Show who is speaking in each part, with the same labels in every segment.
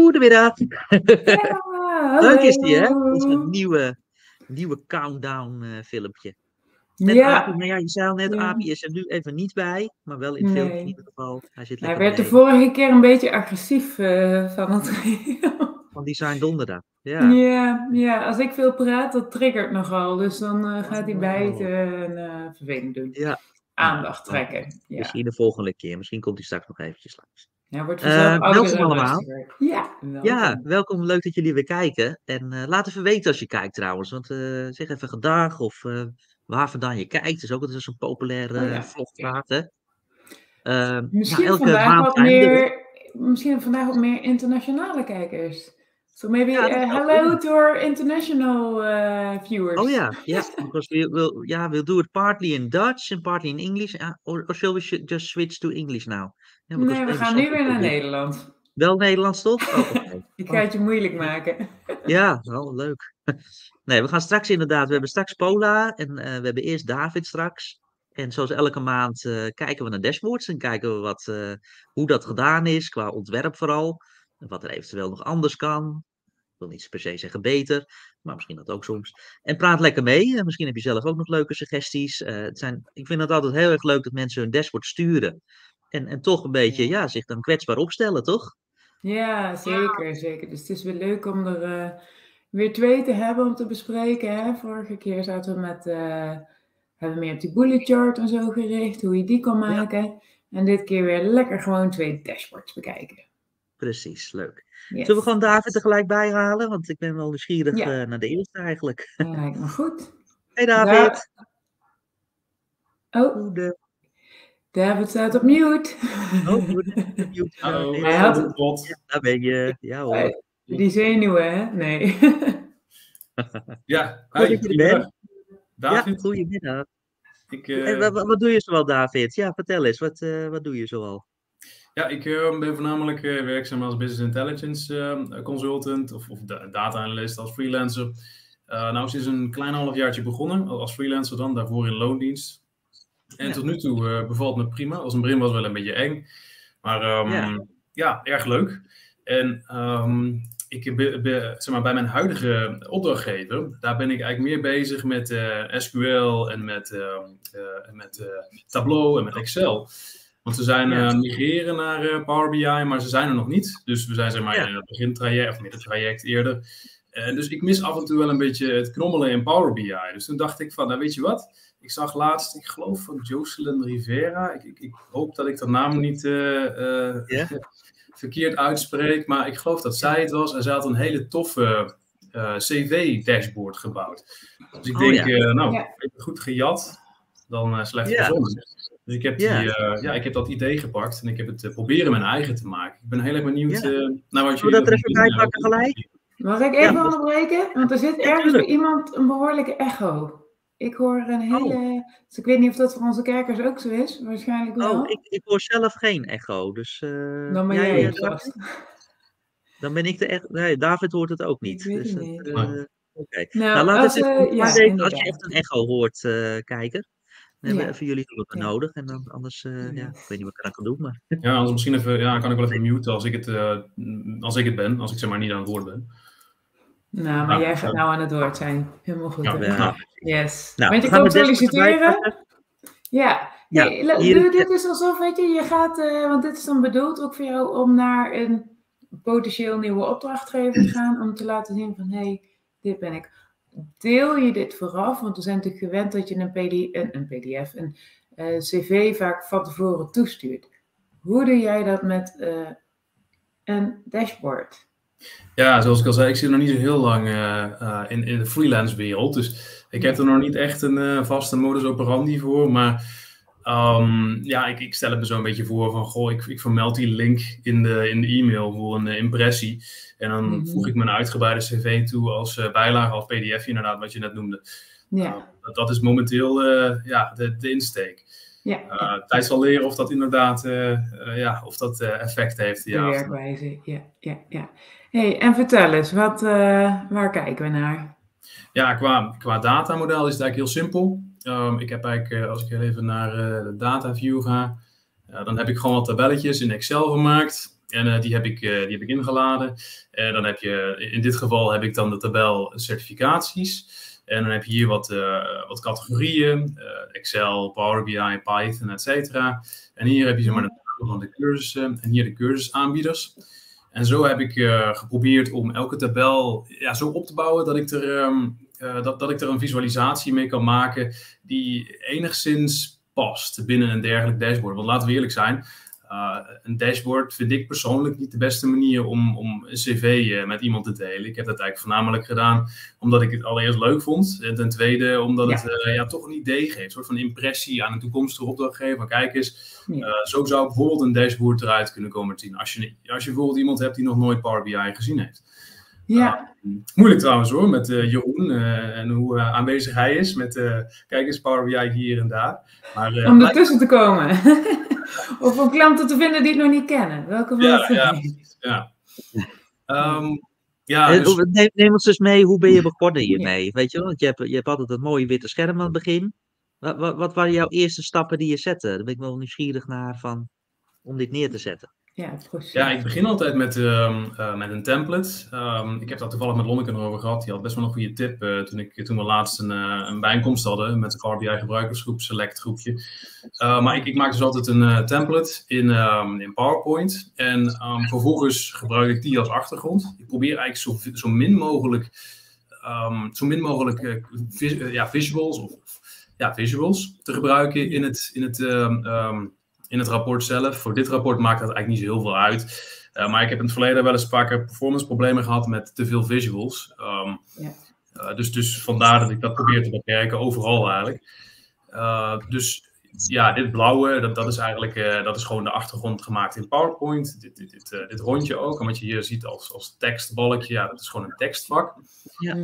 Speaker 1: Goedemiddag.
Speaker 2: Ja,
Speaker 1: Leuk is die, hè?
Speaker 2: hallo.
Speaker 1: Dat is een nieuwe countdown filmpje. Met
Speaker 2: Ja,
Speaker 1: Api, maar ja, je zei al net,
Speaker 2: ja,
Speaker 1: Api is er nu even niet bij, maar wel in het filmpje in
Speaker 2: nee.
Speaker 1: ieder geval. Hij zit
Speaker 2: Hij
Speaker 1: lekker
Speaker 2: werd de
Speaker 1: beneden.
Speaker 2: vorige keer een beetje agressief van het geheel.
Speaker 1: Van die zijn Donderdag. Ja.
Speaker 2: Ja, als ik veel praat, dat triggert nogal. Dus dan gaat hij
Speaker 1: Oh,
Speaker 2: bijten en vervelend doen.
Speaker 1: ja. Nou,
Speaker 2: Aandacht trekken. Ja,
Speaker 1: misschien de volgende keer. Misschien komt hij straks nog eventjes langs.
Speaker 2: hij wordt vanzelf ouder
Speaker 1: Welkom
Speaker 2: en
Speaker 1: allemaal.
Speaker 2: rustiger. Ja,
Speaker 1: Ja,
Speaker 2: welkom.
Speaker 1: welkom. Leuk dat jullie weer kijken. En laat even weten als je kijkt trouwens. Want zeg even gedag of waar vandaan je kijkt. Dat is ook altijd zo'n populaire
Speaker 2: Oh ja.
Speaker 1: vlogvraag, hè? Ja,
Speaker 2: Misschien
Speaker 1: elke maand zijn we er.
Speaker 2: misschien vandaag wat meer internationale kijkers. So maybe
Speaker 1: Ja, dat zou
Speaker 2: hello
Speaker 1: kunnen.
Speaker 2: to our international viewers.
Speaker 1: Oh ja, because we'll do it partly in Dutch and partly in English. Or shall we just switch to English now? Yeah, because
Speaker 2: Nee, we
Speaker 1: maybe
Speaker 2: gaan
Speaker 1: some
Speaker 2: nu weer
Speaker 1: people
Speaker 2: naar
Speaker 1: will.
Speaker 2: Nederland.
Speaker 1: Wel Nederlands toch? Oh, oké.
Speaker 2: Ik ga het je moeilijk maken.
Speaker 1: Ja, wel leuk. Nee, we gaan straks inderdaad. We hebben straks Pola en we hebben eerst David straks. En zoals elke maand kijken we naar dashboards en kijken we hoe dat gedaan is, qua ontwerp vooral. En wat er eventueel nog anders kan. Ik wil niet per se zeggen beter, maar misschien dat ook soms. En praat lekker mee. Misschien heb je zelf ook nog leuke suggesties. Ik vind het altijd heel erg leuk dat mensen hun dashboard sturen. En toch een beetje, ja, zich dan kwetsbaar opstellen, toch?
Speaker 2: Ja, zeker, zeker. Dus het is weer leuk om er weer 2 te hebben om te bespreken. Hè? Vorige keer zaten we hebben we meer op die bullet chart en zo gericht, hoe je die kan
Speaker 1: Ja,
Speaker 2: maken. En dit keer weer lekker gewoon 2 dashboards bekijken.
Speaker 1: precies. Leuk. Zullen we
Speaker 2: Yes.
Speaker 1: gewoon David er gelijk bij halen? Want ik ben wel nieuwsgierig
Speaker 2: Ja,
Speaker 1: naar de eerste eigenlijk.
Speaker 2: lijkt me goed.
Speaker 1: Hey David.
Speaker 2: Oh,
Speaker 1: Goede.
Speaker 2: David staat op mute.
Speaker 1: Oh, goed. Mute,
Speaker 3: Hallo,
Speaker 1: David.
Speaker 2: Hij had-
Speaker 1: Ja, daar ben je. Ja hoor.
Speaker 2: Die zenuwen, hè? Nee.
Speaker 3: Ja,
Speaker 1: Goed
Speaker 3: hi,
Speaker 1: dat je er bent.
Speaker 3: goedemiddag.
Speaker 1: Ja,
Speaker 3: David,
Speaker 1: goedemiddag.
Speaker 3: ik,
Speaker 1: En wat doe je zoal, David? Ja, vertel eens. Wat doe je zoal?
Speaker 3: ik ben voornamelijk werkzaam als business intelligence consultant of data analyst als freelancer. Nou, sinds een klein halfjaartje begonnen als freelancer dan, daarvoor in loondienst. En
Speaker 1: Ja.
Speaker 3: tot nu toe bevalt me prima. Als een begin was het wel een beetje eng, maar ja, erg leuk. En zeg maar, bij mijn huidige opdrachtgever, daar ben ik eigenlijk meer bezig met SQL en met Tableau en met Excel. Want ze zijn migreren naar Power BI, maar ze zijn er nog niet. Dus we zijn zeg maar in het begintraject, of middentraject eerder. Dus ik mis af en toe wel een beetje het knommelen in Power BI. Dus toen dacht ik van, nou weet je wat? Ik zag laatst, ik geloof van Jocelyn Rivera. Ik hoop dat ik de naam niet verkeerd uitspreek. Maar ik geloof dat zij het was. En zij had een hele toffe CV-dashboard gebouwd. Dus ik denk, even goed gejat dan slecht verzonnen. Dus ik heb dat idee gepakt en ik heb het proberen mijn eigen te maken. Ik ben heel erg benieuwd naar wat jullie...
Speaker 1: Zullen we dat er even bij pakken gelijk?
Speaker 2: Mag ik even onderbreken? Want er zit ergens bij iemand een behoorlijke echo. Ik hoor een hele... Dus ik weet niet of dat voor onze kijkers ook zo is. Waarschijnlijk wel.
Speaker 1: Oh, ik hoor zelf geen echo. Dus,
Speaker 2: dan ben jij het vast.
Speaker 1: Dan ben ik de echt... Nee, David hoort het ook niet.
Speaker 2: Ik weet
Speaker 1: Dus
Speaker 2: het niet.
Speaker 1: Oké.
Speaker 2: Nou,
Speaker 1: laat het even als je echt een echo hoort, kijker. Dan hebben we even jullie hulp nodig. En dan anders, ik weet niet wat ik eraan kan doen. Maar...
Speaker 3: Ja, anders misschien even, kan ik wel even muten als ik het ben. Als ik zeg maar niet aan het woord ben.
Speaker 2: Nou, maar jij gaat nou aan het woord zijn. Helemaal goed. Yes.
Speaker 1: Nou,
Speaker 2: want je kan solliciteren. Ja. Doe dit is alsof, weet je gaat, want dit is dan bedoeld ook voor jou om naar een potentieel nieuwe opdrachtgever te gaan. Om te laten zien van, hey, dit ben ik. Deel je dit vooraf, want we zijn natuurlijk gewend dat je een cv vaak van tevoren toestuurt. Hoe doe jij dat met een dashboard?
Speaker 3: Ja, zoals ik al zei, ik zit nog niet zo heel lang in de freelance wereld. Dus ik heb er nog niet echt een vaste modus operandi voor. Maar ik stel het me zo een beetje voor van, goh, ik vermeld die link in de e-mail voor een impressie. En dan voeg ik mijn uitgebreide cv toe als bijlage, als pdf inderdaad, wat je net noemde.
Speaker 2: Ja.
Speaker 3: Dat is momenteel de insteek. Tijd zal leren of dat inderdaad effect heeft.
Speaker 2: De werkwijze, ja. Hey, en vertel eens, waar kijken we naar?
Speaker 3: Ja, qua datamodel is het eigenlijk heel simpel. Ik heb eigenlijk, als ik even naar de data view ga, dan heb ik gewoon wat tabelletjes in Excel gemaakt. En die heb ik ingeladen. En dan heb je, in dit geval heb ik dan de tabel certificaties. En dan heb je hier wat categorieën. Excel, Power BI, Python, et cetera. En hier heb je zeg maar de namen van de cursussen. En hier de cursusaanbieders. En zo heb ik geprobeerd om elke tabel zo op te bouwen dat ik er een visualisatie mee kan maken die enigszins past binnen een dergelijk dashboard. Want laten we eerlijk zijn, een dashboard vind ik persoonlijk niet de beste manier om een cv met iemand te delen. Ik heb dat eigenlijk voornamelijk gedaan omdat ik het allereerst leuk vond. En ten tweede omdat het toch een idee geeft. Een soort van impressie aan een toekomstige opdrachtgever. Kijk eens, zo zou bijvoorbeeld een dashboard eruit kunnen komen te zien. Als je bijvoorbeeld iemand hebt die nog nooit Power BI gezien heeft.
Speaker 2: Ja.
Speaker 3: Moeilijk trouwens hoor, met Jeroen en hoe aanwezig hij is. Met kijk eens, Power BI hier en daar. Maar,
Speaker 2: om ertussen te komen. Of om klanten te vinden die het nog niet kennen. Welke
Speaker 3: dus...
Speaker 1: Neem ons dus mee, hoe ben je begonnen hiermee? Weet je wel? Want je hebt altijd een mooie witte scherm aan het begin. Wat waren jouw eerste stappen die je zette? Daar ben ik wel nieuwsgierig naar om dit neer te zetten.
Speaker 3: Ja, ik begin altijd met een template. Ik heb dat toevallig met Lonneke erover gehad. Die had best wel een goede tip toen we laatst een bijeenkomst hadden met de Power BI gebruikersgroep, select groepje. Maar ik maak dus altijd een template in PowerPoint. En vervolgens gebruik ik die als achtergrond. Ik probeer eigenlijk zo min mogelijk visuals te gebruiken in het rapport zelf. Voor dit rapport maakt dat eigenlijk niet zo heel veel uit. Maar ik heb in het verleden wel eens een paar keer performance problemen gehad met te veel visuals. Dus vandaar dat ik dat probeer te beperken, overal eigenlijk. Dus ja, dit blauwe, dat is eigenlijk dat is gewoon de achtergrond gemaakt in PowerPoint. Dit rondje ook. En wat je hier ziet als tekstbalkje, dat is gewoon een tekstvak.
Speaker 1: Ja.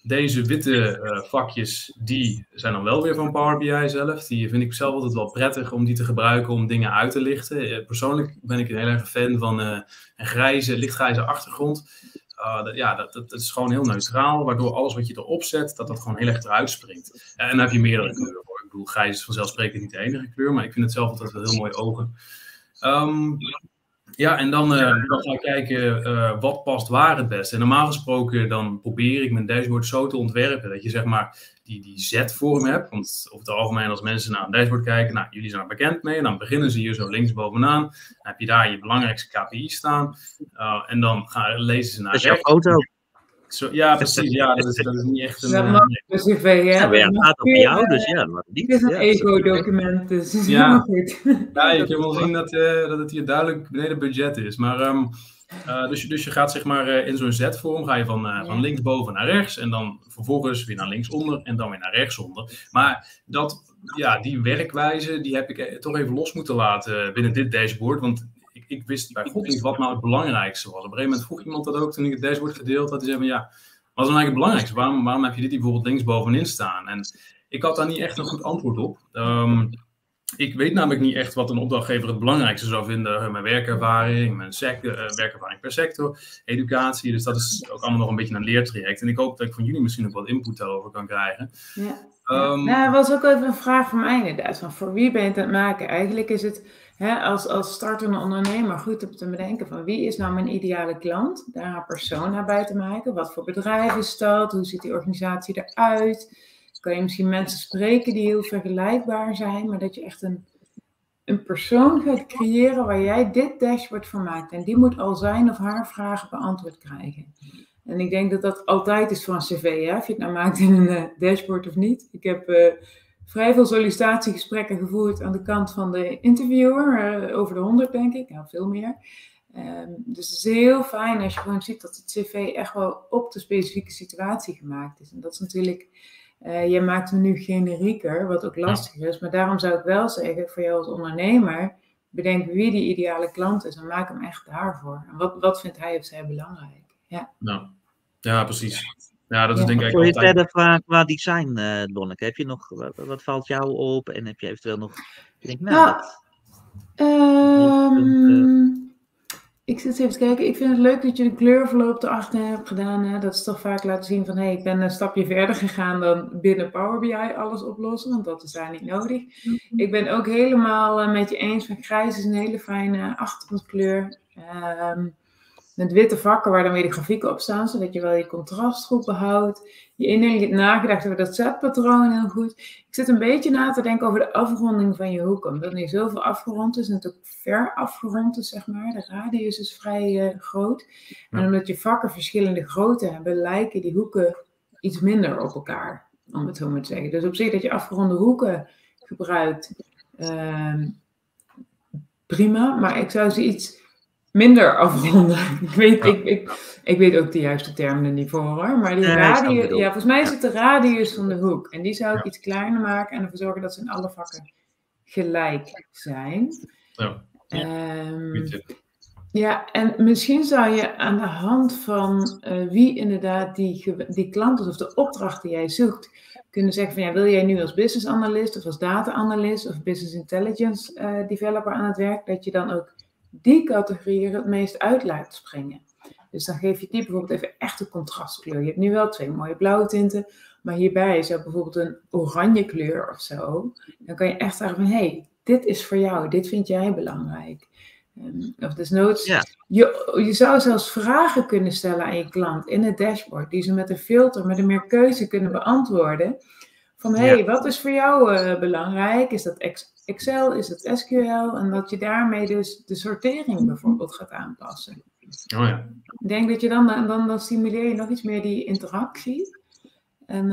Speaker 3: Deze witte vakjes, die zijn dan wel weer van Power BI zelf. Die vind ik zelf altijd wel prettig om die te gebruiken om dingen uit te lichten. Persoonlijk ben ik een heel erg fan van een lichtgrijze achtergrond. Dat is gewoon heel neutraal, waardoor alles wat je erop zet, dat gewoon heel erg eruit springt. En dan heb je meerdere kleuren. Ik bedoel, grijs is vanzelfsprekend niet de enige kleur, maar ik vind het zelf altijd wel heel mooi ogen. En dan ga ik kijken wat past waar het beste. En normaal gesproken dan probeer ik mijn dashboard zo te ontwerpen dat je zeg maar die Z-vorm hebt. Want over het algemeen als mensen naar een dashboard kijken, jullie zijn er bekend mee. En dan beginnen ze hier zo linksbovenaan. Dan heb je daar je belangrijkste KPI staan. En dan lezen ze naar
Speaker 1: rechts. Dat is jouw foto.
Speaker 3: Ja, precies. Ja, dat is niet echt een...
Speaker 2: Dat is
Speaker 1: het gaat over jou, dus ja.
Speaker 2: Het is een ego-document, dus is
Speaker 3: helemaal
Speaker 2: goed.
Speaker 3: Ja, je kan wel zien dat het hier duidelijk beneden budget is. Maar, dus je gaat zeg maar in zo'n Z-vorm, ga je van linksboven naar rechts. En dan vervolgens weer naar linksonder en dan weer naar rechtsonder. Maar die werkwijze, die heb ik toch even los moeten laten binnen dit dashboard. Want ik wist bij God niet wat nou het belangrijkste was. Op een gegeven moment vroeg iemand dat ook toen ik het dashboard gedeeld had. Die zei van wat is nou eigenlijk het belangrijkste? Waarom heb je dit hier bijvoorbeeld linksbovenin staan? En ik had daar niet echt een goed antwoord op. Ik weet namelijk niet echt wat een opdrachtgever het belangrijkste zou vinden. Mijn werkervaring, werkervaring per sector, educatie. Dus dat is ook allemaal nog een beetje een leertraject. En ik hoop dat ik van jullie misschien ook wat input daarover kan krijgen.
Speaker 2: Ja. Dat was ook even een vraag van mij inderdaad. Van voor wie ben je het aan het maken? Eigenlijk is het als startende ondernemer goed om te bedenken van wie is nou mijn ideale klant? Daar een persona bij te maken. Wat voor bedrijf is dat? Hoe ziet die organisatie eruit? Kan je misschien mensen spreken die heel vergelijkbaar zijn, maar dat je echt een persoon gaat creëren waar jij dit dashboard voor maakt. En die moet al zijn of haar vragen beantwoord krijgen. En ik denk dat dat altijd is voor een cv, of je het nou maakt in een dashboard of niet. Ik heb vrij veel sollicitatiegesprekken gevoerd aan de kant van de interviewer, over de 100 denk ik, veel meer. Dus het is heel fijn als je gewoon ziet dat het cv echt wel op de specifieke situatie gemaakt is. En dat is natuurlijk... jij maakt hem nu generieker, wat ook lastig is. Maar daarom zou ik wel zeggen, voor jou als ondernemer, bedenk wie die ideale klant is en maak hem echt daarvoor. En wat vindt hij of zij belangrijk?
Speaker 3: Ja, precies. Ja, dat is denk ik
Speaker 1: voor je
Speaker 3: altijd...
Speaker 1: verder qua design, Lonneke, heb je nog, wat valt jou op? En heb je eventueel nog...
Speaker 2: Ik zit even te kijken. Ik vind het leuk dat je de kleurverloop erachter hebt gedaan. Hè? Dat is toch vaak laten zien van, ik ben een stapje verder gegaan dan binnen Power BI alles oplossen, want dat is daar niet nodig. Ik ben ook helemaal met je eens van grijs is een hele fijne achtergrondkleur. Met witte vakken waar dan weer de grafieken op staan, zodat je wel je contrast goed behoudt. Je indeling hebt nagedacht over dat zetpatroon heel goed. Ik zit een beetje na te denken over de afronding van je hoeken. Omdat er niet zoveel afgerond is en het ook ver afgerond is, zeg maar. De radius is vrij groot. En omdat je vakken verschillende grootte hebben, lijken die hoeken iets minder op elkaar, om het zo maar te zeggen. Dus op zich dat je afgeronde hoeken gebruikt, prima. Maar ik zou ze iets minder afronden. Ik weet ook de juiste termen er niet voor, hoor. Maar die radius, volgens mij is het de radius van de hoek. En die zou ik iets kleiner maken en ervoor zorgen dat ze in alle vakken gelijk zijn. En misschien zou je aan de hand van wie inderdaad die klant is of de opdracht die jij zoekt, kunnen zeggen van, wil jij nu als business analyst of als data analyst of business intelligence developer aan het werk, dat je dan ook die categorieën het meest uit laat springen. Dus dan geef je die bijvoorbeeld even echt een contrastkleur. Je hebt nu wel 2 mooie blauwe tinten, maar hierbij is er bijvoorbeeld een oranje kleur of zo. Dan kan je echt zeggen van, dit is voor jou, dit vind jij belangrijk. Of desnoods, je zou zelfs vragen kunnen stellen aan je klant in het dashboard, die ze met een filter, met een meer keuze kunnen beantwoorden. Van, wat is voor jou belangrijk? Is dat Excel, is het SQL? En dat je daarmee dus de sortering bijvoorbeeld gaat aanpassen. Ik denk dat je dan stimuleer je nog iets meer die interactie. En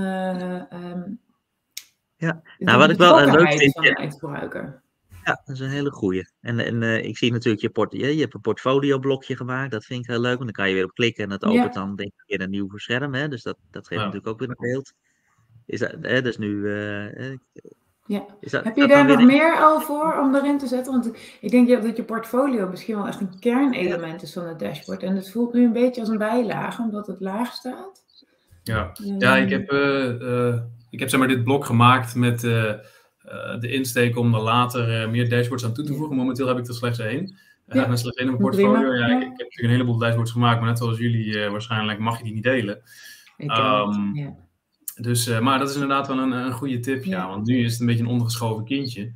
Speaker 1: wat ik wel leuk vind
Speaker 2: van de eindgebruiker.
Speaker 1: Ja, dat is een hele goeie. En ik zie natuurlijk je hebt een portfolio-blokje gemaakt. Dat vind ik heel leuk. Want dan kan je weer op klikken en het opent dan denk ik weer een nieuw scherm. Hè? Dus dat geeft natuurlijk ook weer een beeld. Is dat, dus nu...
Speaker 2: Heb je daar nog meer al voor om erin te zetten? Want ik denk dat je portfolio misschien wel echt een kernelement is van het dashboard. En het voelt nu een beetje als een bijlage, omdat het laag staat.
Speaker 3: Ik heb zeg maar dit blok gemaakt met de insteek om er later meer dashboards aan toe te voegen. Momenteel heb ik er slechts 1. Met slechts 1 in mijn portfolio. Ik heb natuurlijk een heleboel dashboards gemaakt, maar net zoals jullie waarschijnlijk mag je die niet delen. Maar dat is inderdaad wel een goede tip, want nu is het een beetje een ondergeschoven kindje.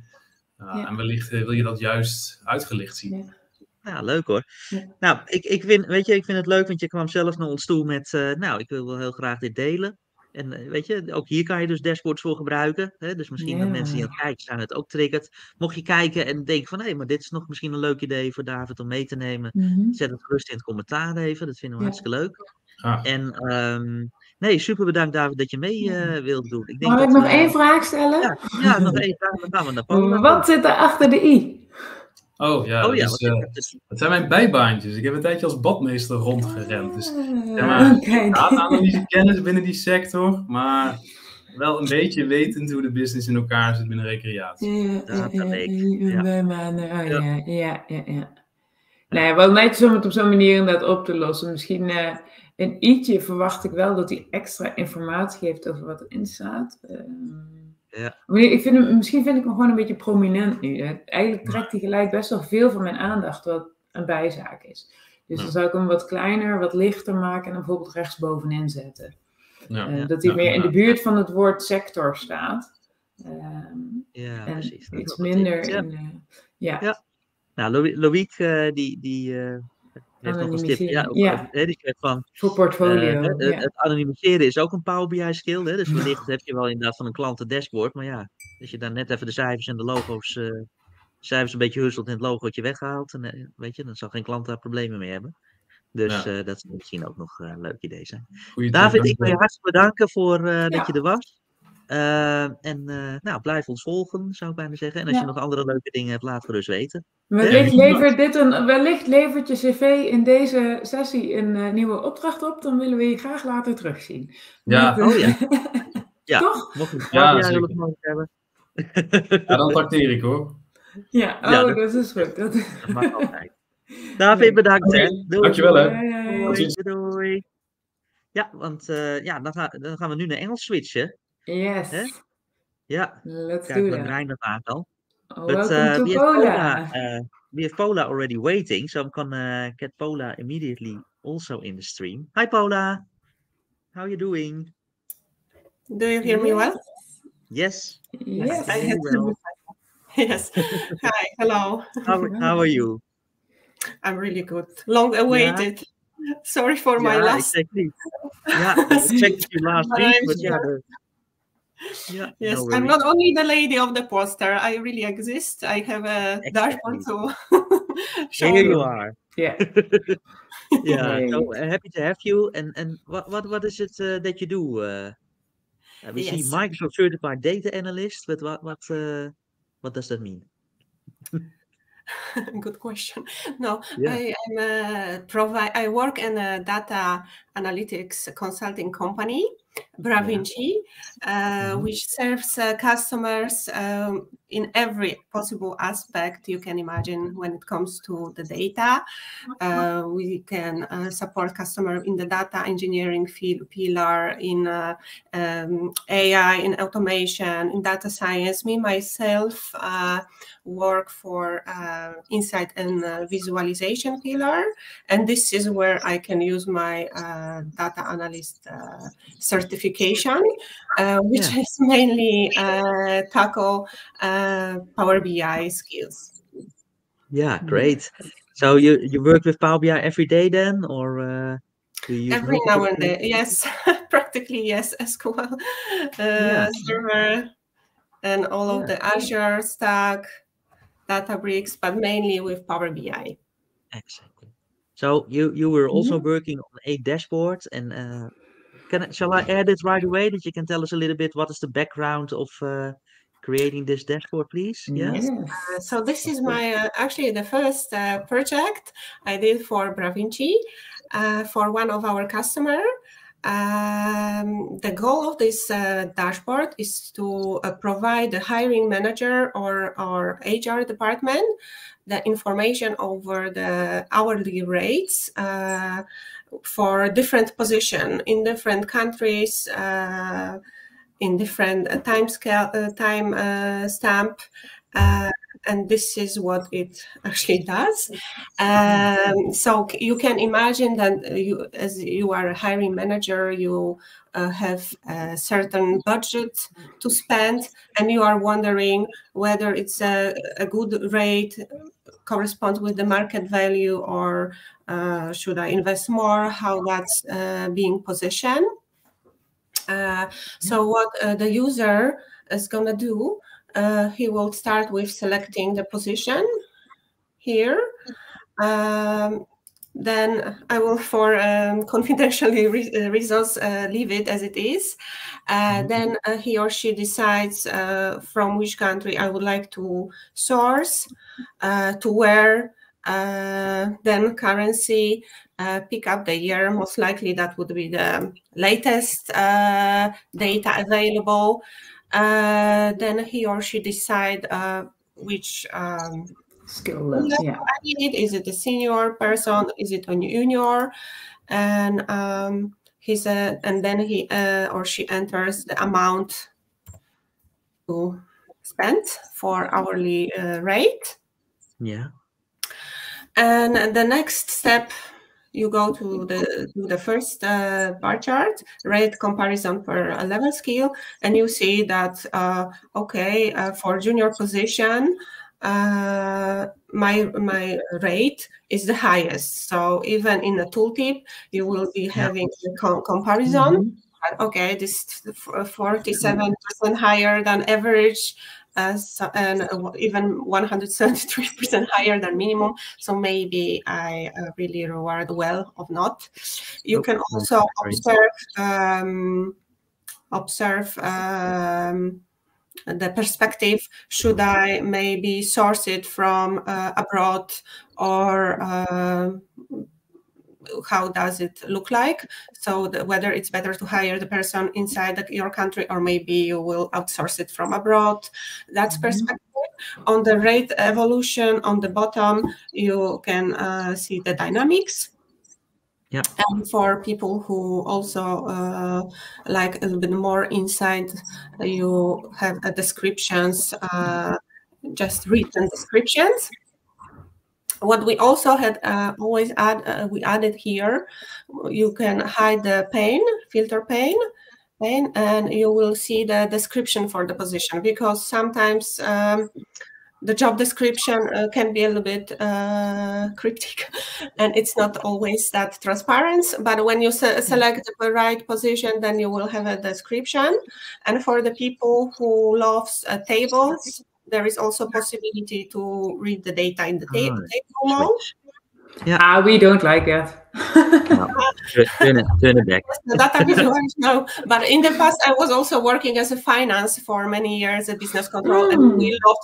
Speaker 3: En wellicht wil je dat juist uitgelicht zien.
Speaker 1: Ja, leuk hoor. Nou, ik vind het leuk, want je kwam zelf naar ons toe met, ik wil wel heel graag dit delen. En ook hier kan je dus dashboards voor gebruiken. Hè? Dus misschien dat mensen die aan het kijken zijn het ook triggert. Mocht je kijken en denken van, maar dit is nog misschien een leuk idee voor David om mee te nemen. Zet het gerust in het commentaar even, dat vinden we hartstikke leuk. En super bedankt David dat je mee wilde doen.
Speaker 2: Mag ik nog 1 vraag stellen?
Speaker 1: Ja, nog 1 vraag, dan gaan we naar Pola.
Speaker 2: Wat zit er achter de i?
Speaker 3: Dat zijn mijn bijbaantjes. Ik heb een tijdje als badmeester rondgerend. Dus data-analyse kennis binnen die sector, maar wel een beetje wetend hoe de business in elkaar zit binnen recreatie.
Speaker 2: Wel netjes om het op zo'n manier inderdaad op te lossen. Misschien een i'tje verwacht ik wel dat hij extra informatie geeft over wat erin staat. Misschien vind ik hem gewoon een beetje prominent nu. Eigenlijk trekt hij gelijk best wel veel van mijn aandacht, wat een bijzaak is. Dus dan zou ik hem wat kleiner, wat lichter maken en dan bijvoorbeeld rechtsbovenin zetten. Dat hij meer in de buurt van het woord sector staat. En
Speaker 1: precies.
Speaker 2: Iets minder
Speaker 1: Nou, Loïc, die heeft nog een stip. Die zegt van...
Speaker 2: Voor portfolio.
Speaker 1: Het anonimiseren is ook een Power BI skill. Hè? Dus wellicht heb je wel inderdaad van een klant een dashboard. Maar als je dan net even de cijfers en de logo's... cijfers een beetje hustelt en het logootje weghaalt. En, dan zal geen klant daar problemen mee hebben. Dus dat zou misschien ook nog een leuk idee zijn. David, ik wil je hartstikke bedanken voor dat je er was. Blijf ons volgen, zou ik bijna zeggen. En als je nog andere leuke dingen hebt, laat gerust weten.
Speaker 2: Wellicht levert je cv in deze sessie een nieuwe opdracht op. Dan willen we je graag later terugzien. Toch?
Speaker 1: Mocht je het mogelijk hebben.
Speaker 3: Dan trakteer ik hoor.
Speaker 2: Dat is goed.
Speaker 1: Dat mag altijd. David, bedankt. Doei.
Speaker 3: Dankjewel hè.
Speaker 1: Doei. Ja, want dan gaan we nu naar Engels switchen.
Speaker 2: Yes.
Speaker 1: Hè? Ja.
Speaker 2: Let's
Speaker 1: Kijk,
Speaker 2: do
Speaker 1: mijn
Speaker 2: that.
Speaker 1: brein dat aan al.
Speaker 2: Welcome to Pola.
Speaker 1: We have Pola already waiting, so I'm gonna get Pola immediately also in the stream. Hi, Pola. How are you doing?
Speaker 4: Do you hear me well?
Speaker 1: Yes.
Speaker 2: Yes.
Speaker 1: I hear you well.
Speaker 4: Yes. Hi. Hello.
Speaker 1: How are you?
Speaker 4: I'm really good. Long awaited. Yeah. Sorry for my last.
Speaker 1: Exactly. Yeah, I expected you last week, but
Speaker 4: yes,
Speaker 1: no
Speaker 4: I'm not only the lady of the poster. I really exist. I have a dashboard to show.
Speaker 1: Here you are.
Speaker 2: Yeah.
Speaker 1: Yeah. So happy to have you. And what is it that you do? We see Microsoft certified data analyst, but what does that mean?
Speaker 4: Good question. No, I work in a data analytics consulting company, Bravinci, which serves customers in every possible aspect you can imagine when it comes to the data. We can support customer in the data engineering pillar, in AI, in automation, in data science. Me, myself, work for insight and visualization pillar, and this is where I can use my data analyst certification, which is mainly tackle Power BI skills.
Speaker 1: Yeah, great. So you work with Power BI every day then, or do you use
Speaker 4: every now and then? Yes, practically yes, SQL Server and all of the Azure stack, Databricks, but mainly with Power BI.
Speaker 1: Exactly. So you were also working on a dashboard, and shall I add it right away that you can tell us a little bit what is the background of creating this dashboard, please?
Speaker 2: Yes.
Speaker 4: So this is my actually the first project I did for Bravinci for one of our customers. The goal of this dashboard is to provide the hiring manager or HR department the information over the hourly rates for different positions in different countries, in different time stamp. And this is what it actually does. So you can imagine that as you are a hiring manager, you have a certain budget to spend, and you are wondering whether it's a good rate corresponds with the market value, or should I invest more, how that's being positioned. So what the user is going to do, he will start with selecting the position here. Then I will, for confidentiality reasons, leave it as it is. Then he or she decides from which country I would like to source, to where, then currency, pick up the year. Most likely that would be the latest data available. Then he or she decide which
Speaker 2: skill level.
Speaker 4: I need. Is it a senior person? Is it a junior? And and then he or she enters the amount to spend for hourly rate.
Speaker 1: Yeah.
Speaker 4: And the next step, you go to the first bar chart, rate comparison per level skill, and you see that for junior position, my rate is the highest. So even in the tooltip, you will be having the comparison. Okay, this 47% higher than average, and even 173% higher than minimum. So maybe I really reward well or not. You can also observe the perspective. Should I maybe source it from abroad, or how does it look like? So whether it's better to hire the person inside your country, or maybe you will outsource it from abroad. That's perspective. On the rate evolution on the bottom, you can see the dynamics.
Speaker 1: Yeah.
Speaker 4: And for people who also like a little bit more insight, you have descriptions just written descriptions. What we also had always we added here, you can hide the pane, filter pane, and you will see the description for the position, because sometimes the job description can be a little bit cryptic, and it's not always that transparent. But when you select the right position, then you will have a description. And for the people who loves tables, there is also possibility to read the data in the table mode.
Speaker 2: Yeah, we don't like that.
Speaker 1: No. Turn it back.
Speaker 4: The data visualization, no. But in the past, I was also working as a finance for many years, a business control, and we love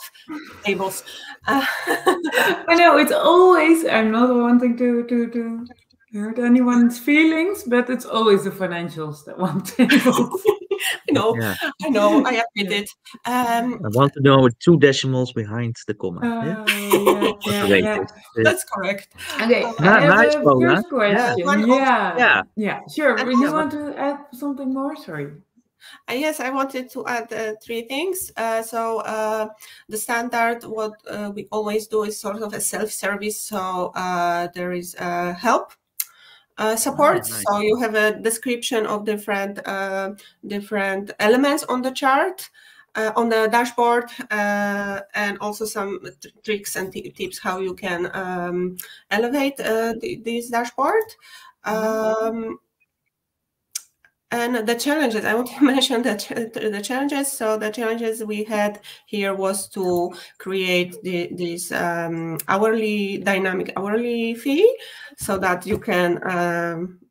Speaker 4: tables.
Speaker 2: I know it's always. I'm not wanting to hurt anyone's feelings, but it's always the financials that want tables.
Speaker 4: I know. I admit it.
Speaker 1: I want to know with 2 decimals behind the comma.
Speaker 2: Yeah.
Speaker 4: That's correct.
Speaker 2: Okay,
Speaker 1: nice, Pola.
Speaker 2: First question. Yeah. Sure. You want to add something more? Sorry.
Speaker 4: Yes, I wanted to add 3 things. The standard, what we always do is sort of a self-service. So there is help. Support. Nice. So you have a description of different elements on the chart, on the dashboard, and also some tricks and tips how you can elevate this dashboard. And the challenges, I want to mention the challenges. So the challenges we had here was to create this dynamic hourly fee, so that you can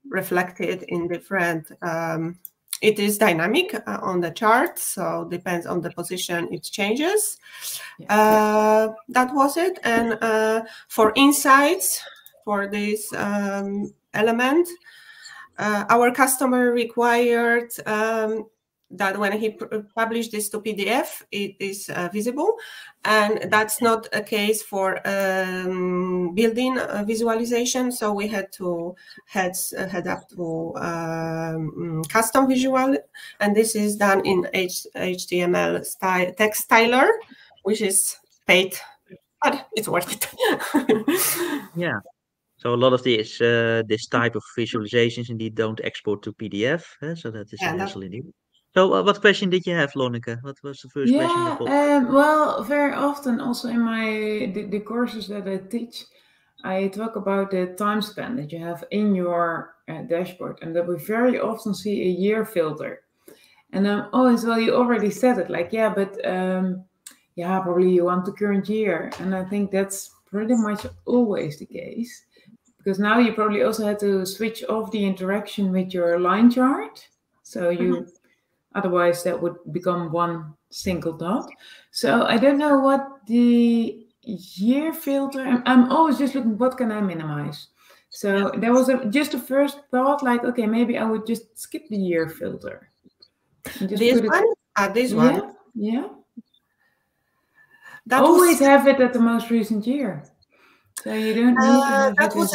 Speaker 4: reflect it in different, it is dynamic on the chart, so depends on the position, it changes. That was it. And for insights for this element, our customer required that when he published this to PDF, it is visible, and that's not a case for building visualization. So we had to head up to custom visual, and this is done in HTML text styler, which is paid, but it's worth it.
Speaker 1: Yeah. So a lot of this type of visualizations indeed don't export to PDF, so that is an hassle indeed. So what question did you have, Lonneke? What was the first question?
Speaker 2: Well, very often also in the courses that I teach, I talk about the time span that you have in your dashboard, and that we very often see a year filter. And I'm always, well, you already said it, like, probably you want the current year. And I think that's pretty much always the case. Because now you probably also had to switch off the interaction with your line chart. So you, otherwise that would become one single dot. So I don't know what the year filter, I'm always just looking, what can I minimize? So there was just a first thought, like, okay, maybe I would just skip the year filter. And just
Speaker 4: this one?
Speaker 2: Yeah. Always have it at the most recent year. So you don't need to have
Speaker 4: that was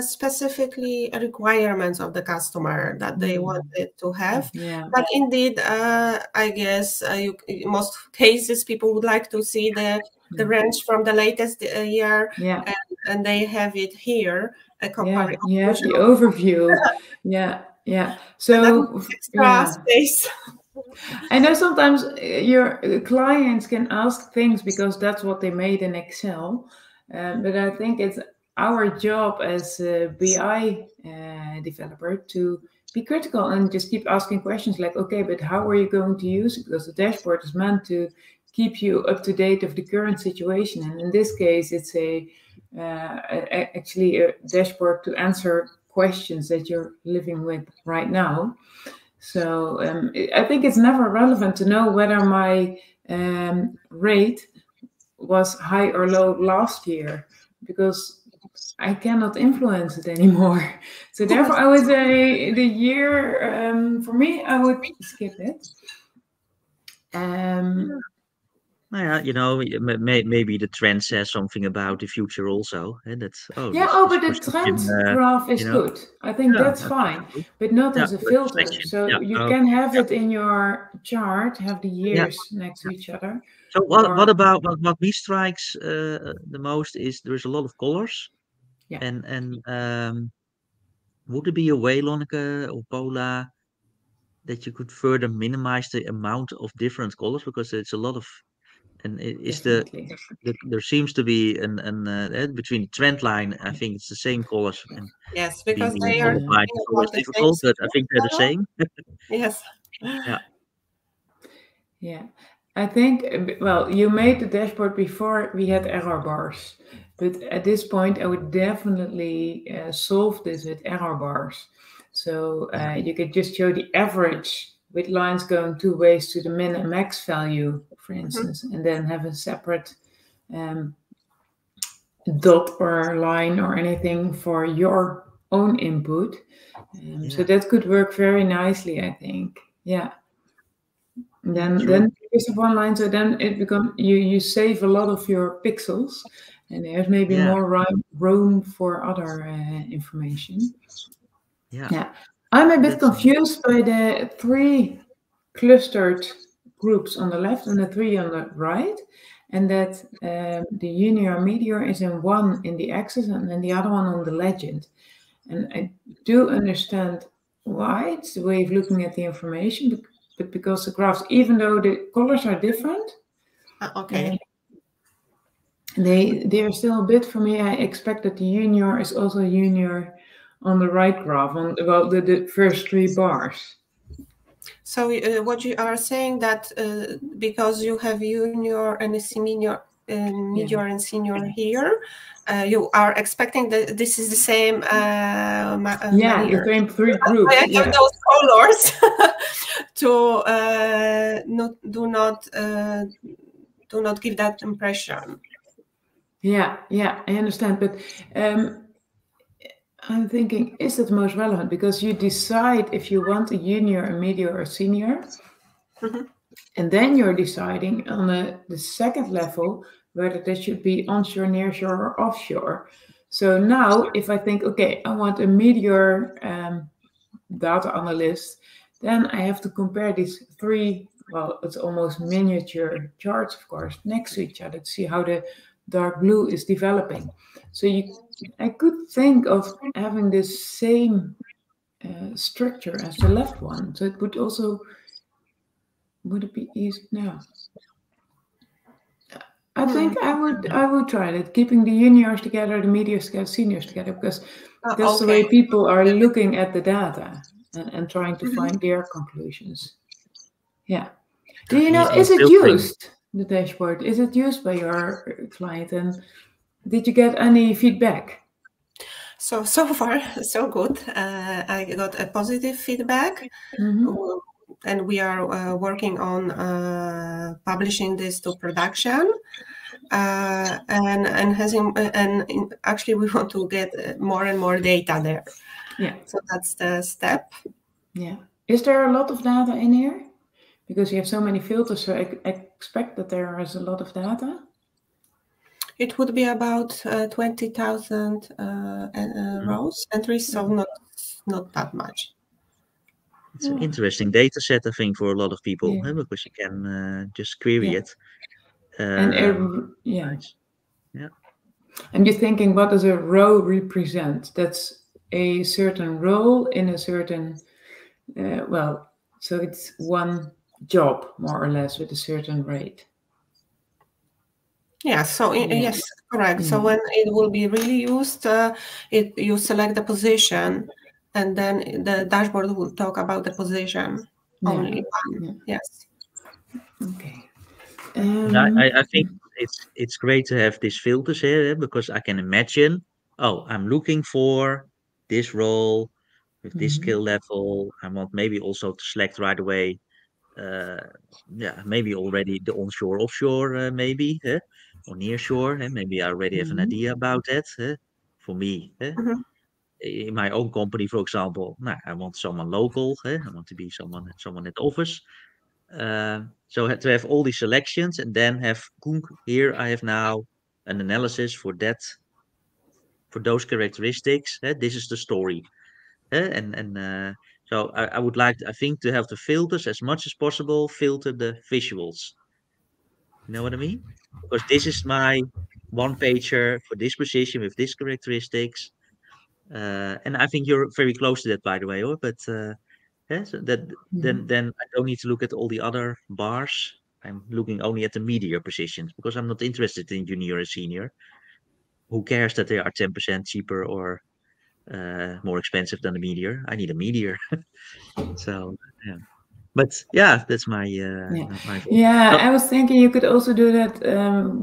Speaker 4: specifically requirements of the customer that they wanted to have. But indeed, I guess in most cases people would like to see the range from the latest year, and they have it here. A comparison.
Speaker 2: The overview. So
Speaker 4: extra space.
Speaker 2: I know sometimes your clients can ask things because that's what they made in Excel, but I think it's our job as a BI developer to be critical and just keep asking questions like, okay, but how are you going to use it? Because the dashboard is meant to keep you up to date of the current situation, and in this case, it's actually a dashboard to answer questions that you're living with right now. So I think it's never relevant to know whether my rate was high or low last year, because I cannot influence it anymore. So therefore, I would say the year, for me, I would skip it.
Speaker 1: Maybe the trend says something about the future also. But
Speaker 2: the trend graph is good. I think that's fine, but not as a filter. So you can have it in your chart, have the years next to each other.
Speaker 1: So what about what me strikes the most is there's a lot of colors.
Speaker 2: Yeah.
Speaker 1: And would there be a way, Lonneke or Pola, that you could further minimize the amount of different colors, because it's a lot of, and there seems to be an between the trend line. I think it's the same colors, and
Speaker 4: yes, because they
Speaker 1: are always difficult, but I think they're the same.
Speaker 4: Yes.
Speaker 2: Yeah. I think, well, you made the dashboard before we had error bars, but at this point I would definitely solve this with error bars. So you could just show the average with lines going two ways to the min and max value, for instance, and then have a separate dot or line or anything for your own input. So that could work very nicely, I think. Yeah. Then it's one line, so then it becomes you save a lot of your pixels, and there's maybe more room for other information. Yeah. I'm a bit confused by the 3 clustered groups on the left and the 3 on the right, and that the junior meteor is in one in the axis and then the other one on the legend. And I do understand why. It's the way of looking at the information, but because the graphs, even though the colors are different, they are still a bit, for me, I expect that the junior is also junior on the right graph, on the first 3 bars.
Speaker 4: So what you are saying that because you have junior and senior, medior and senior here, you are expecting that this is the same
Speaker 2: the same 3 groups.
Speaker 4: Those colors to do not give that impression.
Speaker 2: Yeah, I understand, but I'm thinking, is that most relevant? Because you decide if you want a junior, a medior, or senior, and then you're deciding on the second level whether they should be onshore, nearshore, or offshore. So now, if I think, okay, I want a meteor data analyst, then I have to compare these 3, well, it's almost miniature charts, of course, next to each other to see how the dark blue is developing. So I could think of having the same structure as the left one. So it would also, would it be easy? No. I think I would try it, keeping the juniors together, the mediors together, seniors together, because that's the way people are looking at the data and trying to find their conclusions. Yeah. Do you know, is it used, the dashboard? Is it used by your client? And did you get any feedback?
Speaker 4: So far, so good. I got a positive feedback. And we are working on publishing this to production, and actually we want to get more and more data there.
Speaker 2: Yeah.
Speaker 4: So that's the step.
Speaker 2: Yeah. Is there a lot of data in here? Because you have so many filters, so I expect that there is a lot of data.
Speaker 4: It would be about 20,000 rows entries, so not that much.
Speaker 1: It's an interesting data set, I think, for a lot of people, because you can just query it.
Speaker 2: And you're thinking, what does a row represent? That's a certain role in a certain, so it's one job, more or less, with a certain rate.
Speaker 4: Yeah, so yes, correct. So when it will be really used, you select the position, and then the dashboard will talk about the position only. Yes.
Speaker 2: Okay.
Speaker 1: I think it's great to have these filters here, because I can imagine, I'm looking for this role with this skill level. I want maybe also to select right away, maybe already the onshore, offshore, maybe, or nearshore. Maybe I already have an idea about that. For me, in my own company, for example, I want someone local. I want to be someone at the office. So to have all these selections and then have here I have now an analysis for those characteristics. This is the story. So I would like, I think, to have the filters as much as possible, filter the visuals. You know what I mean? Because this is my one pager for this position with these characteristics. And I think you're very close to that, by the way, but so that then I don't need to look at all the other bars. I'm looking only at the meteor positions because I'm not interested in junior and senior. Who cares that they are 10% cheaper or more expensive than the meteor? I need a meteor. So yeah. But yeah, that's my
Speaker 2: I was thinking you could also do that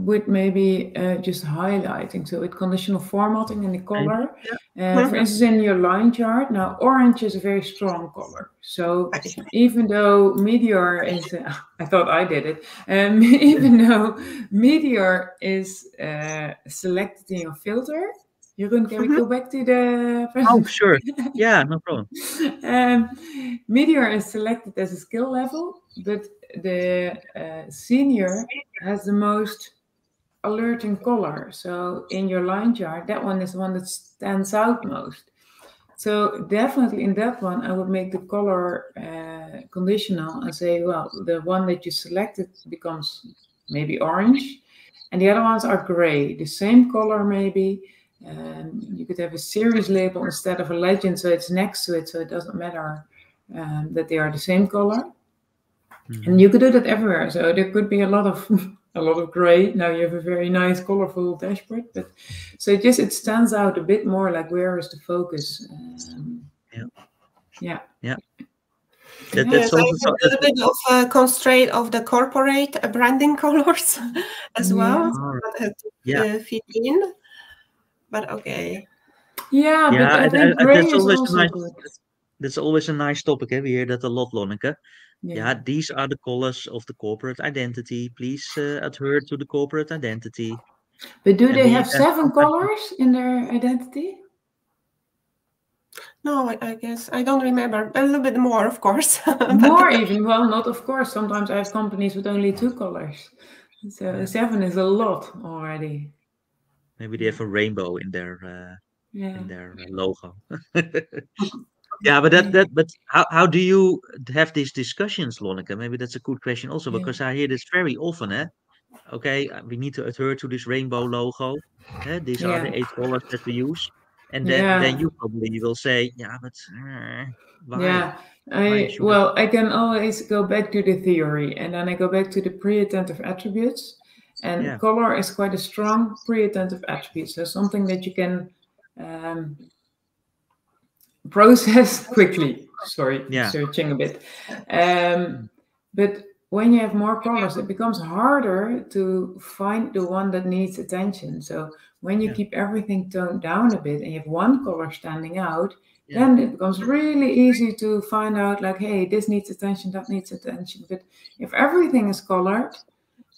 Speaker 2: with maybe just highlighting, so with conditional formatting in the color. For instance, in your line chart, now orange is a very strong color. So even though meteor is, I thought I did it, even though meteor is selected in your filter. Jeroen, can we go back to the
Speaker 1: Oh, sure. Yeah, no problem.
Speaker 2: Meteor is selected as a skill level, but the senior has the most alerting color. So in your line chart, that one is the one that stands out most. So definitely in that one, I would make the color conditional and say, well, the one that you selected becomes maybe orange, and the other ones are gray, the same color maybe. You could have a series label instead of a legend, so it's next to it, so it doesn't matter that they are the same color. And you could do that everywhere. So there could be a lot of gray. Now you have a very nice, colorful dashboard, but so it stands out a bit more. Like, where is the focus?
Speaker 4: That's also a little bit of a constraint of the corporate branding colors as well. To fit in. But okay.
Speaker 2: Yeah, but I think gray is also good.
Speaker 1: That's always a nice topic. We hear that a lot, Lonneke. These are the colors of the corporate identity. Please adhere to the corporate identity.
Speaker 2: But do they have 7 colors in their identity?
Speaker 4: No, I guess I don't remember. A little bit more, of course.
Speaker 2: More even? Well, not of course. Sometimes I have companies with only 2 colors. So 7 is a lot already.
Speaker 1: Maybe they have a rainbow in their logo. Yeah, but how do you have these discussions, Lonneke? Maybe that's a good question also, because I hear this very often. Okay, we need to adhere to this rainbow logo. These are the 8 colors that we use. And then you probably will say, yeah, but why?
Speaker 2: Yeah, I can always go back to the theory, and then I go back to the pre-attentive attributes. And color is quite a strong pre-attentive attribute. So something that you can process quickly. Sorry, searching a bit. But when you have more colors, it becomes harder to find the one that needs attention. So when you keep everything toned down a bit and you have one color standing out, then it becomes really easy to find out, like, hey, this needs attention, that needs attention. But if everything is colored,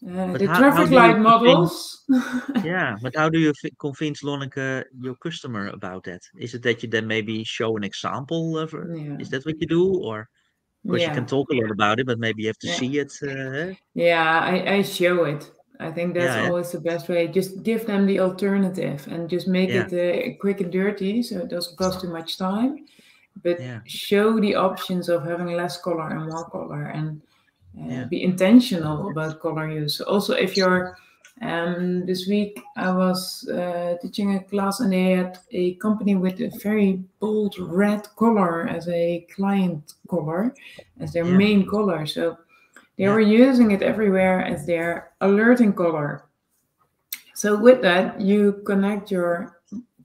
Speaker 2: the traffic light models.
Speaker 1: But how do you convince, Lonneke, your customer about that? Is it that you then maybe show an example of? Is that what you do, or because you can talk a lot about it, but maybe you have to see it?
Speaker 2: I show it. I think that's always the best way. Just give them the alternative and just make it quick and dirty, so it doesn't cost too much time. But show the options of having less color and more color, and be intentional about color use. Also, if you're this week I was teaching a class, and they had a company with a very bold red color as a client color, as their main color. So they were using it everywhere as their alerting color. So with that, you connect your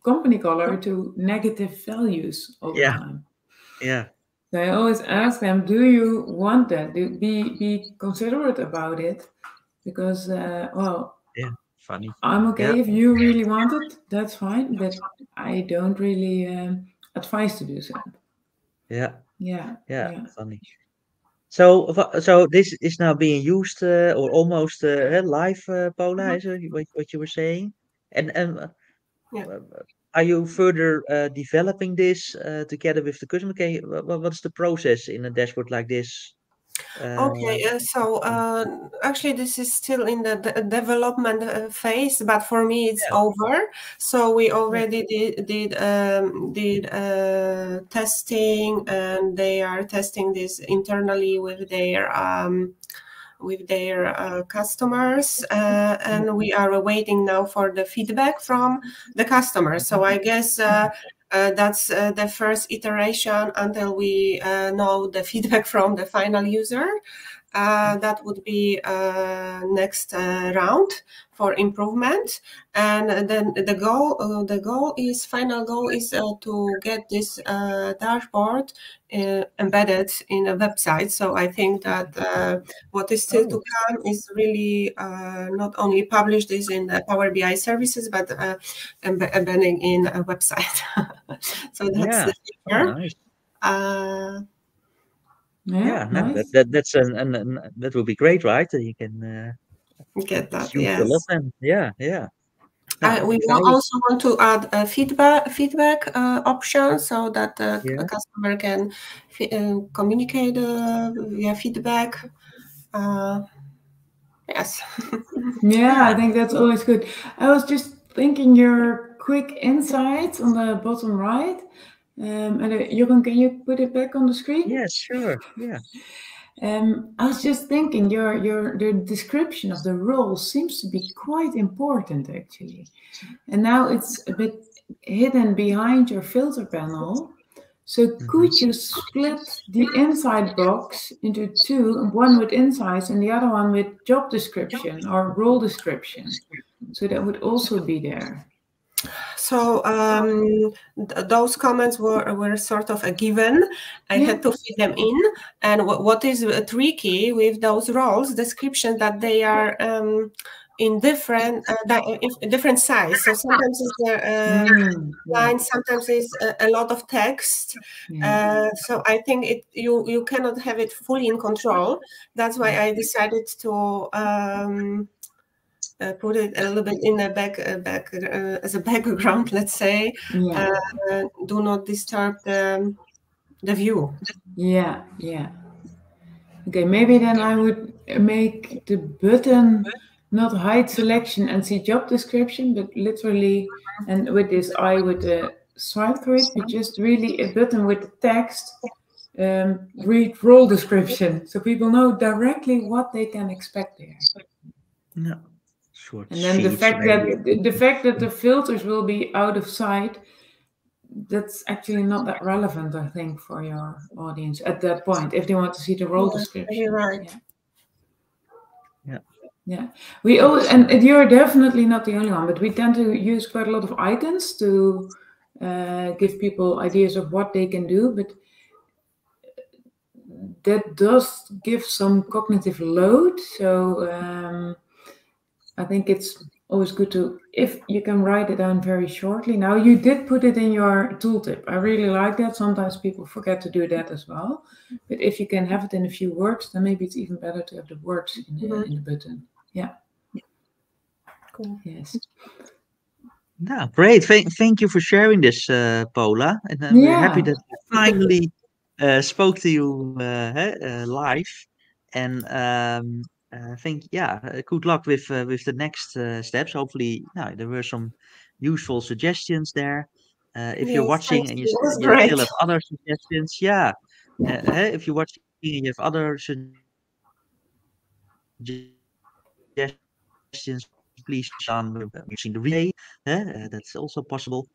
Speaker 2: company color to negative values all the time. So I always ask them, do you want that? Be considerate about it, because
Speaker 1: funny.
Speaker 2: I'm okay if you really want it, that's fine, but I don't really advise to do so.
Speaker 1: Funny. So this is now being used or almost live, Pola, is what you were saying, and are you further developing this together with the customer? What's the process in a dashboard like this?
Speaker 4: Okay, so actually this is still in the development phase, but for me it's over. So we already did testing, and they are testing this internally with their customers, and we are waiting now for the feedback from the customers. So I guess that's the first iteration until we know the feedback from the final user. That would be next round for improvement, and then the final goal is to get this dashboard embedded in a website. So I think that what is still to come is really not only publish this in the Power BI services, but embedding in a website. So that's the future.
Speaker 1: Nice.
Speaker 2: Nice.
Speaker 1: That's that would be great, right? You can
Speaker 4: get that.
Speaker 1: Yes. A lot then. Yeah.
Speaker 4: We also want to add a feedback option so that the customer can communicate via feedback. Yes.
Speaker 2: Yeah, I think that's always good. I was just thinking your quick insights on the bottom right. Jeroen, can you put it back on the screen?
Speaker 1: Yes, sure. Yeah.
Speaker 2: I was just thinking the description of the role seems to be quite important actually, and now it's a bit hidden behind your filter panel. So could you split the inside box into two, one with insights and the other one with job description or role description? So that would also be there.
Speaker 4: So those comments were sort of a given. I had to fit them in. And what is tricky with those roles description that they are in different size. So sometimes it's line, sometimes it's a lot of text. So I think you cannot have it fully in control. That's why I decided to put it a little bit in the back as a background, let's say. Do not disturb the view.
Speaker 2: Yeah. Okay, maybe then I would make the button not hide selection and see job description, but literally, and with this I with the swipe through it, but just really a button with the text, read role description, so people know directly what they can expect there.
Speaker 1: No.
Speaker 2: And then the fact that the filters will be out of sight, that's actually not that relevant, I think, for your audience at that point, if they want to see the role description.
Speaker 4: You're right.
Speaker 2: Yeah. We always, and you're definitely not the only one, but we tend to use quite a lot of icons to give people ideas of what they can do, but that does give some cognitive load. So I think it's always good to, if you can write it down very shortly. Now, you did put it in your tooltip. I really like that. Sometimes people forget to do that as well. But if you can have it in a few words, then maybe it's even better to have the words in the button. Yeah.
Speaker 4: Cool.
Speaker 2: Yes.
Speaker 1: No, great. Thank you for sharing this, Pola. And we're happy that we finally spoke to you live. And I think, good luck with the next steps. Hopefully, there were some useful suggestions there. If you're watching and you still have other suggestions, if you're watching and you have other suggestions, please using the replay. That's also possible.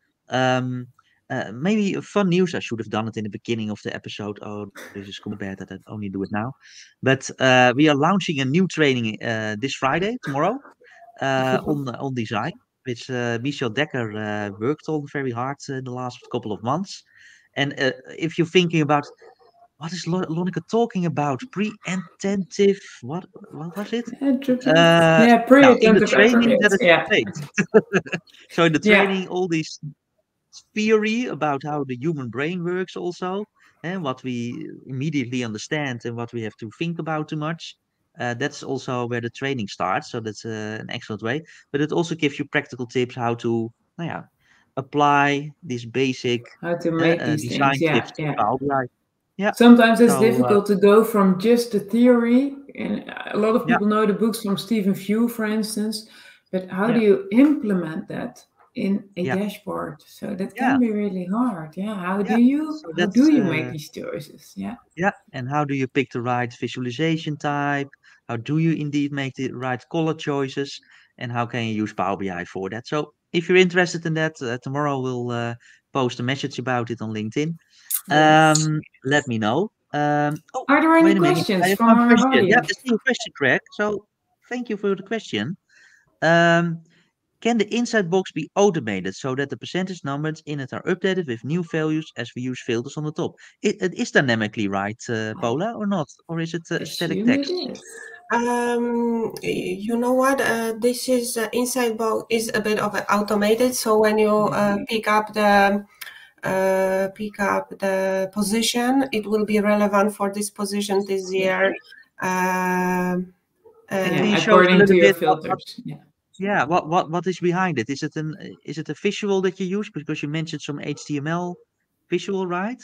Speaker 1: Maybe fun news. I should have done it in the beginning of the episode. Oh, this is bad that I only do it now. But we are launching a new training this Friday, tomorrow, on design, which Michel Dekker worked on very hard in the last couple of months. And if you're thinking about what is Lonneke talking about, pre-attentive, what was it?
Speaker 2: Pre-attentive.
Speaker 1: In the training that is explained. So in the training, all these theory about how the human brain works also, and what we immediately understand and what we have to think about too much. That's also where the training starts. So that's an excellent way. But it also gives you practical tips how to apply this basic
Speaker 2: how to make these
Speaker 1: design
Speaker 2: things.
Speaker 1: tips to Power BI. Yeah.
Speaker 2: Sometimes it's difficult to go from just the theory, and a lot of people know the books from Stephen Few, for instance, but how do you implement that in a dashboard? So that can be really hard. Yeah. How do you make these choices? Yeah.
Speaker 1: Yeah. And how do you pick the right visualization type? How do you indeed make the right color choices? And how can you use Power BI for that? So if you're interested in that, tomorrow we'll post a message about it on LinkedIn.
Speaker 2: Yes.
Speaker 1: Let me know.
Speaker 2: Are there any questions
Speaker 1: I have
Speaker 2: from
Speaker 1: one
Speaker 2: our
Speaker 1: question.
Speaker 2: audience?
Speaker 1: Yeah, there's still a question, Craig. So thank you for the question. Can the inside box be automated so that the percentage numbers in it are updated with new values as we use filters on the top? It is dynamically, right, Pola, or not? Or is it static text?
Speaker 4: You know what? This is inside box is a bit of an automated. So when you pick up the position, it will be relevant for this position this year.
Speaker 2: According to your filters.
Speaker 1: Yeah, what is behind it? Is it a visual that you use? Because you mentioned some HTML visual, right?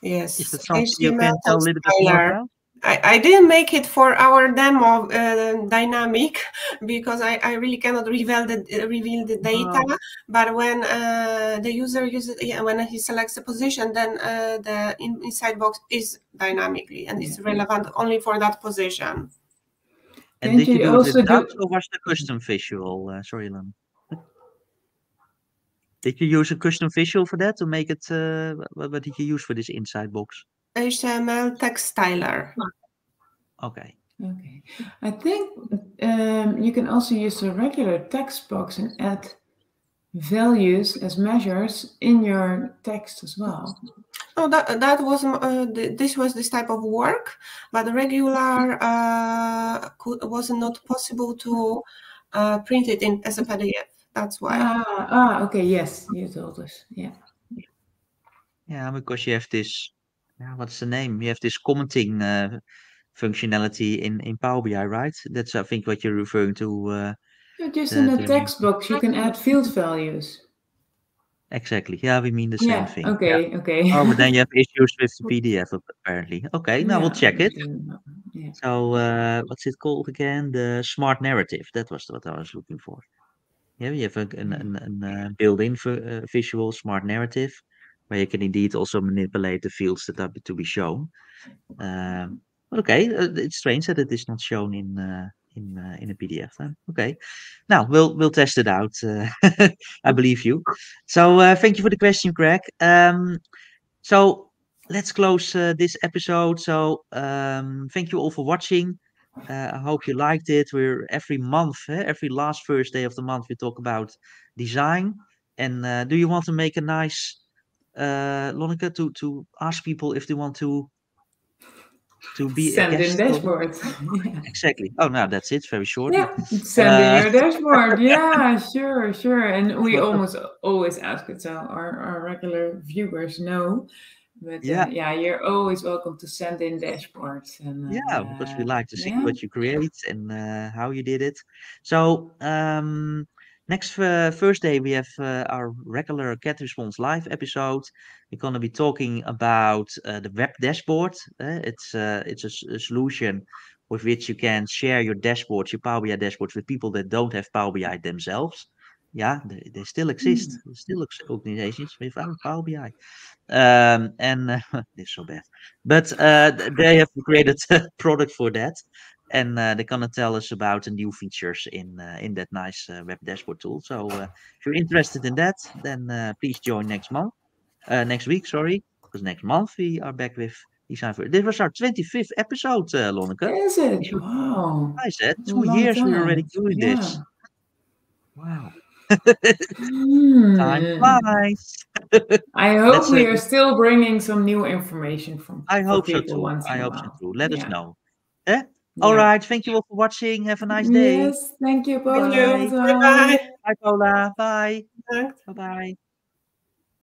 Speaker 4: Yes.
Speaker 1: Is that something you can tell a little bit more about?
Speaker 4: I didn't make it for our demo dynamic because I really cannot reveal the data. But when the user uses when he selects the position, then the inside box is dynamically and it's relevant only for that position.
Speaker 1: And did you do it with Dutch or was the custom visual? Sorry, Lon. Did you use a custom visual for that to make it? What did you use for this inside box?
Speaker 4: HTML text styler.
Speaker 1: Okay.
Speaker 2: Okay. I think you can also use a regular text box and add values as measures in your text as well.
Speaker 4: Oh, that was this was this type of work, but regular was not possible to print it in as a PDF. That's why.
Speaker 2: Okay. Yes, you told us. Yeah.
Speaker 1: Yeah, because you have this. What's the name? You have this commenting functionality in Power BI, right? That's I think what you're referring to.
Speaker 2: Just in the text box, you can add field values.
Speaker 1: Exactly. Yeah, we mean the same thing.
Speaker 2: Okay.
Speaker 1: Oh, but then you have issues with the PDF apparently. Okay, now we'll check it.
Speaker 2: Yeah.
Speaker 1: So what's it called again? The smart narrative. That was what I was looking for. Yeah, you have a built-in visual smart narrative where you can indeed also manipulate the fields that are to be shown. Okay, it's strange that it is not shown in a PDF. Okay, now we'll test it out. I believe you. So thank you for the question, Greg. So let's close this episode. So thank you all for watching. I hope you liked it. We're every month, every last Thursday of the month, we talk about design. And do you want to make a nice, Lonneke, to ask people if they want to be
Speaker 2: send
Speaker 1: a guest?
Speaker 2: In dashboard.
Speaker 1: Exactly. Oh, no, that's it. Very short.
Speaker 2: Yeah, send in your dashboard. Yeah, sure. And we almost always ask it, so our regular viewers know. But you're always welcome to send in dashboards. And
Speaker 1: because we like to see what you create and how you did it. So next Thursday we have our regular Cat Response Live episode. We're going to be talking about the web dashboard. It's a solution with which you can share your dashboards, your Power BI dashboards, with people that don't have Power BI themselves. Yeah, they still exist. There's still organizations without Power BI. This is so bad, but they have created a product for that, and they're gonna tell us about the new features in that nice web dashboard tool. So if you're interested in that, then please join next week, sorry, because next month we are back with design. This was our 25th episode, Lonneke.
Speaker 2: Is it? Wow.
Speaker 1: I said 2 years we're already doing this. Wow. Time flies.
Speaker 2: I hope we are still bringing some new information
Speaker 1: I hope so too. Let us know. All right. Thank you all for watching. Have a nice day.
Speaker 2: Yes. Thank you, Pola.
Speaker 4: Bye.
Speaker 1: Bye, Pola. Bye.
Speaker 4: Thanks.
Speaker 1: Bye-bye.